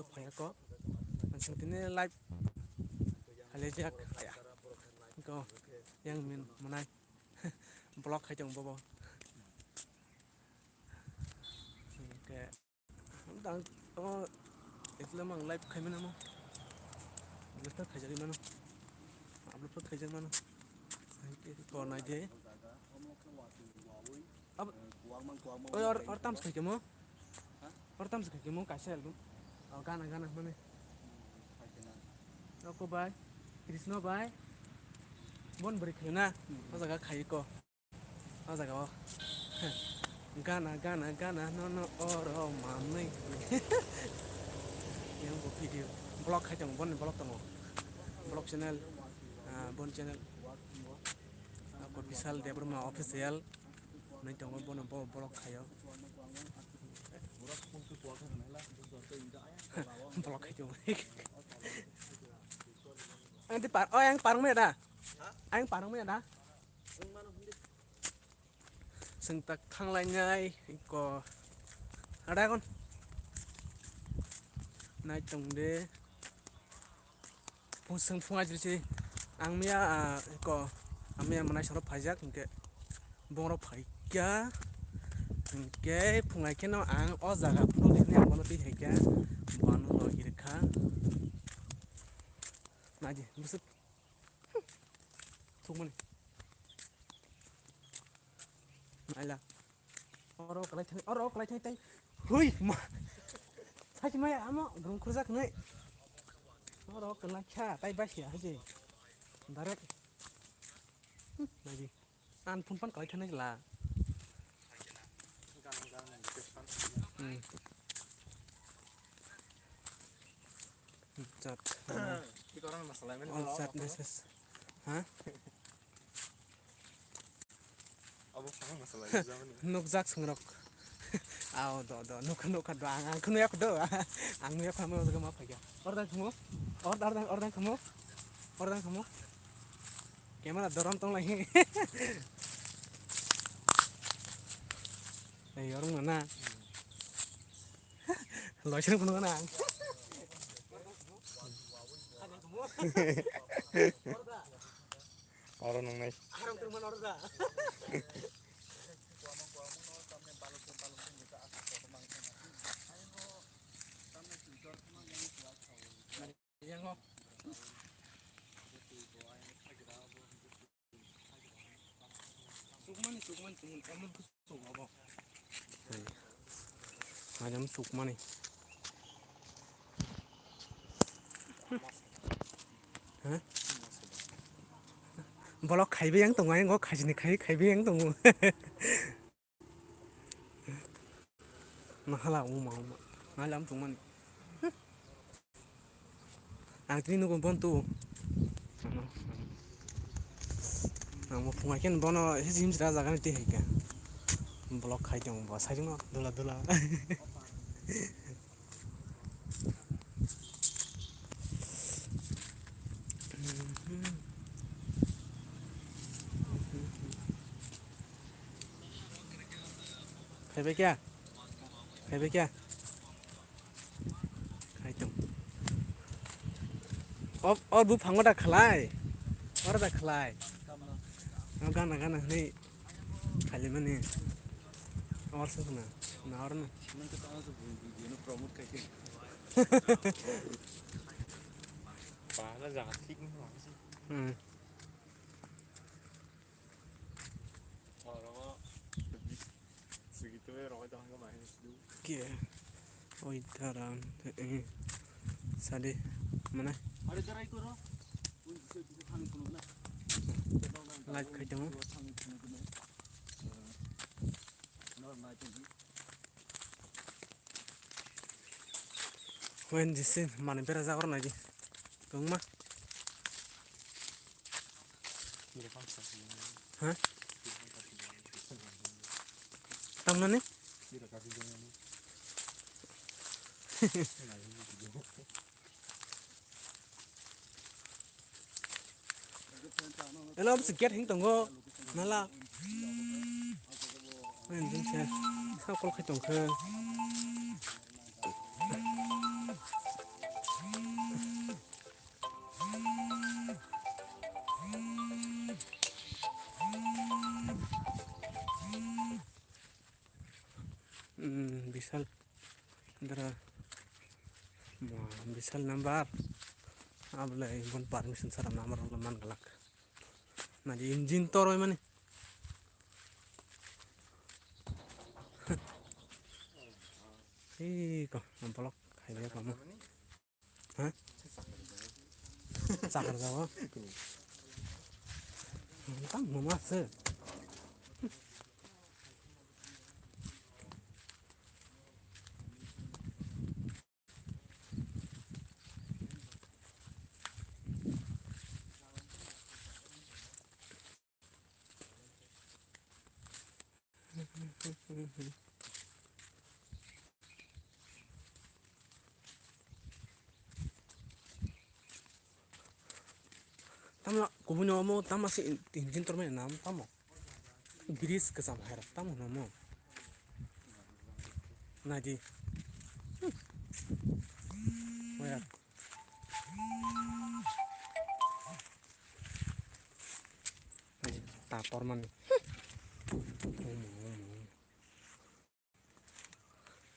to phaya ko singtine live halejak aya ko yang min manai blog khai chong bobo ke dang to એટલે mang live khai mana mo upload khai jari mana upload khai jari mana ke ko na je अब और तम से के मो और तम से के मो कैसे album और गाना गाना माने को बाय कृष्ण बाय बन बरी खना ओ जगह खाई को ओ जगह गाना गाना गाना नो नो और माने yang bu video blog khai jong bon blog tong blog channel bon channel ko bisal debrma official nai tong bon blog khayo blog khai jong anh đi ôi anh parang mẹ đã anh parang mẹ đã sừng tắc thang lại ngay có ở đây con này trồng đế phun sừng phun aja sih ang mía có ang mía mana sarap pajak ke bong phai kya ke phun ai ke no ang o jaga phun di ne ang ti hai kya ban lo hirkha naji busuk thuk mani Ayla oro kalai thai tai hui ma sai mai amo grung khurjak nei oro kalai kha tai ba sia haji direct naji an phun pan kalai thai la chat Di orang masalah ini all chat message hah Abu sama masalah ini zaman ini. nukjak sungrok aw do nuk do ang khunu yak do ang yak khamo jaga ma phaya ordan khamo camera doram tong lai ei orang mana loi chen khunu na Orang nang nai. Arang teman orda yang ho sukman kamu suk apa ayam sukman nih hah blog khai yang tong ai ngo khai khai yang tong mahala uma malam sukman ang tini nugon bontu ang mo pungai ken bono hizim jira jaga ni hai ka blog khai jong bo sai jong dula khai be kya khai jong और bu phangwa da khlai और da khlai गाना नहीं खाली मने और सुना ना और ना Cuman kita langsung video promote kayak gini. Pahala jangan sih nih sih. Orang lebih segitu ya orang jangan main dulu. Kia, oh itaran, sade mana? Ada cara itu roh. Bisa kami kuno na. Live khai jong when this is mane pera ja korna ji tongma hah tamna ne hello sikit hing tongo nala when this is sao kol khai tong khe Bisal dara Bisal number abla ibon permission saram number man galak na di engine toroy mane ko ampalok khaide kamu ha sakar jawa tam mama se tamo kubunya mo tam masih engine tor mane nam tamo gris ke sama hera tamo namo na di where tapor man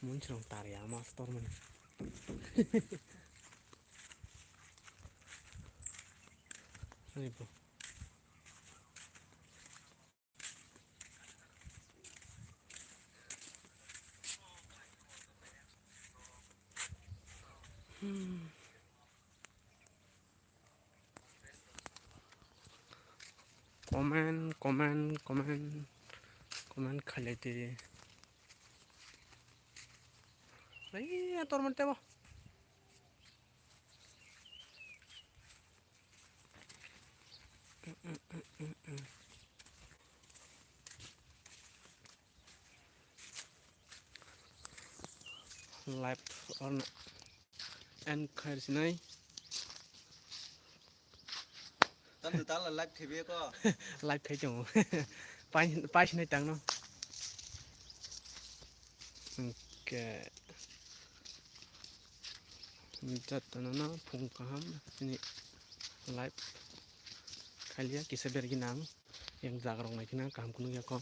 muncul taria master man ini bro komen khale te ai tor man te bo live on and khair sinai Tan từ tan là live thì biết có. live khai chung pai sinai tang no ke jat na phung kaham ini live khalia kisa bergi nang yang jagrong nai kina kaham kunu ya ko